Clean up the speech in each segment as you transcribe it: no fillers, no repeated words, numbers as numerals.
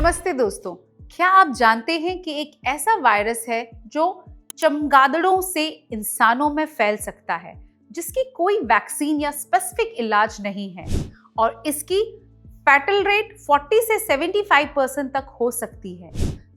नमस्ते दोस्तों, क्या आप जानते हैं कि एक ऐसा वायरस है जो चमगादड़ों से इंसानों में फैल सकता है, जिसकी कोई वैक्सीन या स्पेसिफिक इलाज नहीं है और इसकी फैटल रेट 40 से 75% तक हो सकती है।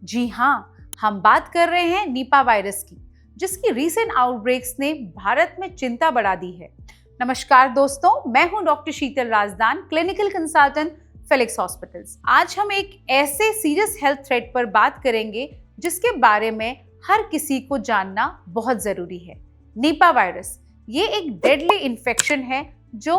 जी हाँ, हम बात कर रहे हैं निपा वायरस की, जिसकी रीसेंट आउटब्रेक्स ने भारत में चिंता बढ़ा दी है। नमस्कार दोस्तों, मैं हूं doctor Sheetal Rajdan, clinical consultant Felix hospitals. आज हम एक ऐसे सीरियस हेल्थ थ्रेट पर बात करेंगे जिसके बारे में हर किसी को जानना बहुत जरूरी है। निपा वायरस ये एक डेडली इन्फेक्शन है जो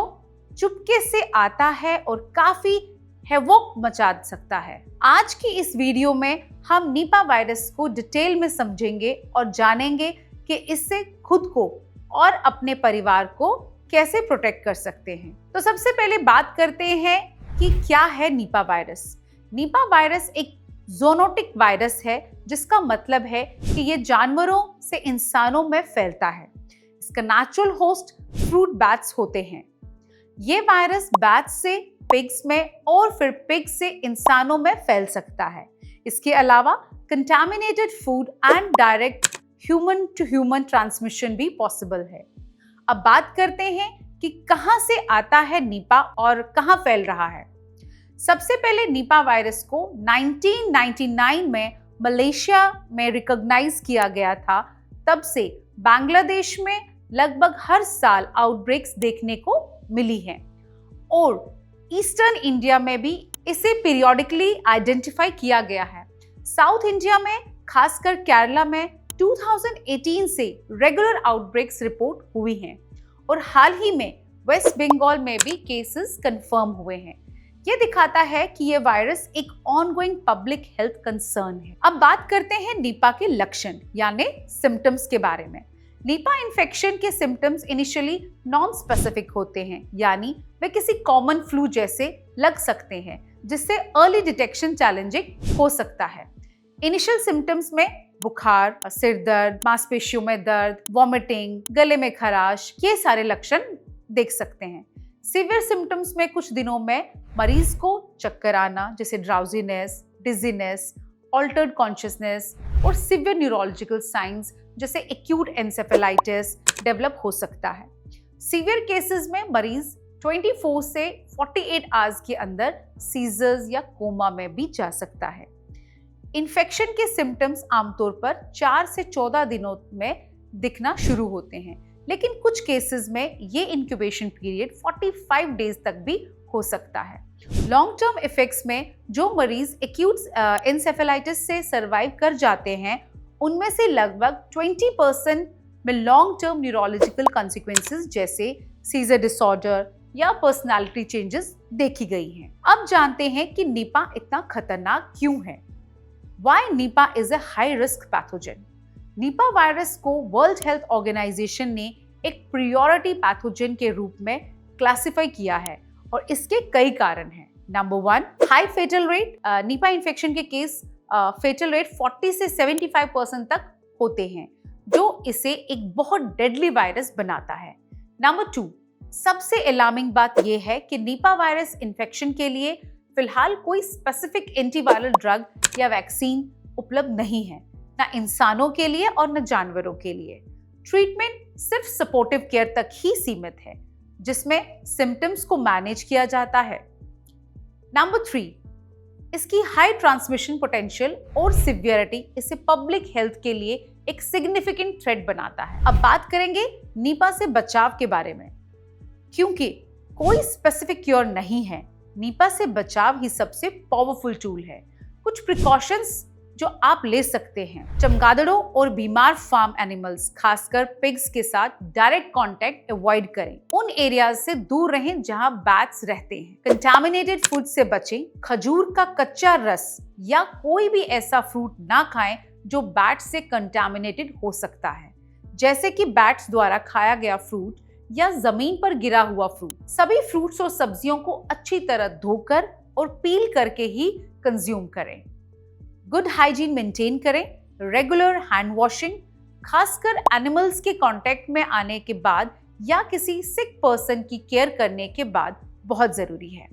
चुपके से आता है और काफी हैवॉक मचा सकता है। आज की इस वीडियो में हम निपा वायरस को डिटेल में समझेंगे और जानेंगे कि इससे खुद को और अपने परिवार को कैसे प्रोटेक्ट कर सकते हैं। तो सबसे पहले बात करते हैं कि क्या है निपा वायरस। निपा वायरस एक ज़ोनोटिक वायरस है, जिसका मतलब है कि ये जानवरों से इंसानों में फैलता है। इसका नेचुरल होस्ट फ्रूट बैट्स होते हैं। ये वायरस बैट्स से पिग्स में और फिर पिग्स से इंसानों में फैल सकता है। इसके अलावा contaminated food and direct human to human transmission भी पॉसिबल है। अब बात करते हैं कि कहां से आता है निपा और कहां फैल रहा है। सबसे पहले निपा वायरस को 1999 में मलेशिया में रिकॉग्नाइज किया गया था। तब से बांग्लादेश में लगभग हर साल आउटब्रेक्स देखने को मिली हैं और ईस्टर्न इंडिया में भी इसे पीरियोडिकली आइडेंटिफाई किया गया है। साउथ इंडिया में, खासकर केरला में 2018 से रेगुलर आउटब्रेक्स रिपोर्ट हुई हैं और हाल ही में वेस्ट बंगाल में भी केसेस कंफर्म हुए हैं। ये दिखाता है कि ये वायरस एक ऑनगोइंग पब्लिक हेल्थ कंसर्न है। अब बात करते हैं निपा के लक्षण यानी सिम्टम्स के बारे में। निपा इन्फेक्शन के सिम्टम्स इनिशियली नॉन स्पेसिफिक होते हैं, यानी वे किसी कॉमन फ्लू जैसे लग सकते हैं, जिससे अर्ली डिटेक्शन चैलेंजिंग हो सकता है। इनिशियल सिम्टम्स में बुखार, सिर दर्द, मांसपेशियों में दर्द, वॉमिटिंग, गले में खराश, ये सारे लक्षण देख सकते हैं। सीवियर सिम्टम्स में कुछ दिनों में मरीज को चक्कर आना, जैसे ड्राउजीनेस, डिजीनेस, ऑल्टर्ड कॉन्शियसनेस और सीवियर न्यूरोलॉजिकल साइंस जैसे एक्यूट एन्सेफेलाइटिस डेवलप हो सकता है। सीवियर केसेस में मरीज 24 से 48 आवर्स के अंदर सीजर्स या कोमा में भी जा सकता है। इन्फेक्शन के सिम्टम्स आमतौर पर 4 से 14 दिनों में दिखना शुरू होते हैं, लेकिन कुछ केसेस में ये इंक्यूबेशन पीरियड 45 डेज तक भी हो सकता है। लॉन्ग टर्म इफेक्ट्स में जो मरीज एक्यूट एन्सेफेलाइटिस से सर्वाइव कर जाते हैं, उनमें से लगभग 20% में लॉन्ग टर्म न्यूरोलॉजिकल कॉन्सिक्वेंसेस जैसे सीजर डिसऑर्डर या पर्सनालिटी चेंजेस देखी गई हैं। अब जानते हैं कि निपा इतना खतरनाक क्यों है। Why Nipah is a high risk pathogen? Nipah virus को वर्ल्ड हेल्थ ऑर्गेनाइजेशन ने एक प्रायोरिटी पैथोजन के रूप में क्लासिफाई किया है और इसके कई कारण हैं। Number 1, high fatal rate. Nipah infection के केस फेटल रेट 40 से 75% तक होते हैं, जो इसे एक बहुत डेडली वायरस बनाता है। नंबर 2, सबसे अलार्मिंग बात यह है कि निपा वायरस इन्फेक्शन के लिए फिलहाल कोई स्पेसिफिक एंटीवायरल ड्रग या वैक्सीन उपलब्ध नहीं है, न इंसानों के लिए और न जानवरों के लिए। ट्रीटमेंट सिर्फ सपोर्टिव केयर तक ही सीमित है, जिसमें सिम्टम्स को मैनेज किया जाता है। नंबर 3, इसकी हाई ट्रांसमिशन पोटेंशियल और सिवियरिटी इसे पब्लिक हेल्थ के लिए एक सिग्निफिकेंट थ्रेट बनाता है। अब बात करेंगे निपा से बचाव के बारे में। क्योंकि कोई स्पेसिफिक क्योर नहीं है, निपा से बचाव ही सबसे पावरफुल टूल है। कुछ प्रिकॉशंस जो आप ले सकते हैं। चमगादड़ों और बीमार फार्म एनिमल्स, खासकर पिग्स के साथ डायरेक्ट कांटेक्ट अवॉइड करें। उन एरियाज से दूर रहें जहां बैट्स रहते हैं। कंटामिनेटेड फूड से बचें। खजूर का कच्चा रस या कोई भी ऐसा फ्रूट ना खाएं जो बैट से कंटामिनेटेड हो सकता है, जैसे कि बैट्स द्वारा खाया गया फ्रूट या जमीन पर गिरा हुआ फ्रूट। सभी फ्रूट्स और सब्जियों को अच्छी तरह धोकर और पील करके ही कंज्यूम करें। गुड हाइजीन मेंटेन करें। रेगुलर हैंड वॉशिंग, खासकर एनिमल्स के कांटेक्ट में आने के बाद या किसी सिक पर्सन की केयर करने के बाद बहुत जरूरी है।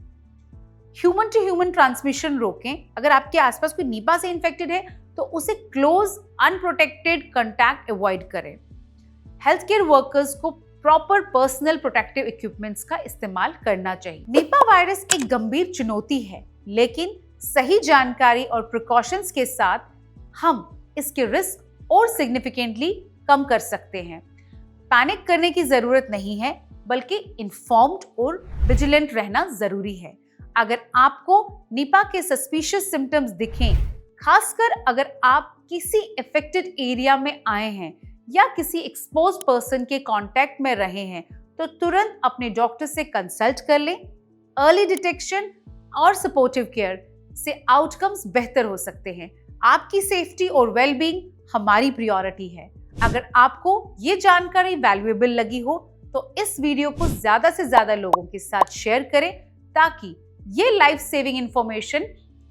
ह्यूमन टू ह्यूमन ट्रांसमिशन रोकें। अगर आपके आसपास कोई निपा से इन्फेक्टेड है तो उसे क्लोज अनप्रोटेक्टेड कांटेक्ट अवॉइड करें। हेल्थ केयर वर्कर्स को प्रॉपर पर्सनल प्रोटेक्टिव इक्विपमेंट्स का इस्तेमाल करना चाहिए। निपा वायरस एक गंभीर चुनौती है, लेकिन सही जानकारी और प्रिकॉशंस के साथ हम इसके रिस्क और सिग्निफिकेंटली कम कर सकते हैं। पैनिक करने की जरूरत नहीं है, बल्कि इन्फॉर्म्ड और विजिलेंट रहना जरूरी है। अगर आपको निपा के सस्पिशियस सिम्टम्स दिखें, खासकर अगर आप किसी इफेक्टेड एरिया में आए हैं या किसी एक्सपोज पर्सन के कांटेक्ट में रहे हैं, तो तुरंत अपने डॉक्टर से कंसल्ट कर लें। अर्ली डिटेक्शन और सपोर्टिव केयर से आउटकम्स बेहतर हो सकते हैं। आपकी सेफ्टी और वेलबींग हमारी प्रायोरिटी है। अगर आपको ये जानकारी वैल्यूएबल लगी हो तो इस वीडियो को ज्यादा से ज्यादा लोगों के साथ शेयर करें, ताकि ये लाइफ सेविंग इंफॉर्मेशन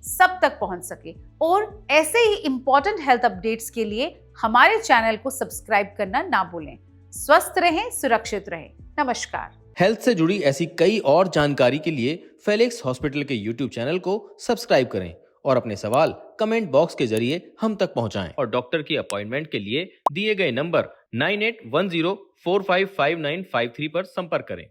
सब तक पहुंच सके। और ऐसे ही इंपॉर्टेंट हेल्थ अपडेट्स के लिए हमारे चैनल को सब्सक्राइब करना ना भूलें। स्वस्थ रहें, सुरक्षित रहें। नमस्कार। हेल्थ से जुड़ी ऐसी कई और जानकारी के लिए फेलिक्स हॉस्पिटल के YouTube चैनल को सब्सक्राइब करें और अपने सवाल कमेंट बॉक्स के जरिए हम तक पहुंचाएं। और डॉक्टर की अपॉइंटमेंट के लिए दिए गए नंबर 9810455953 पर संपर्क करें।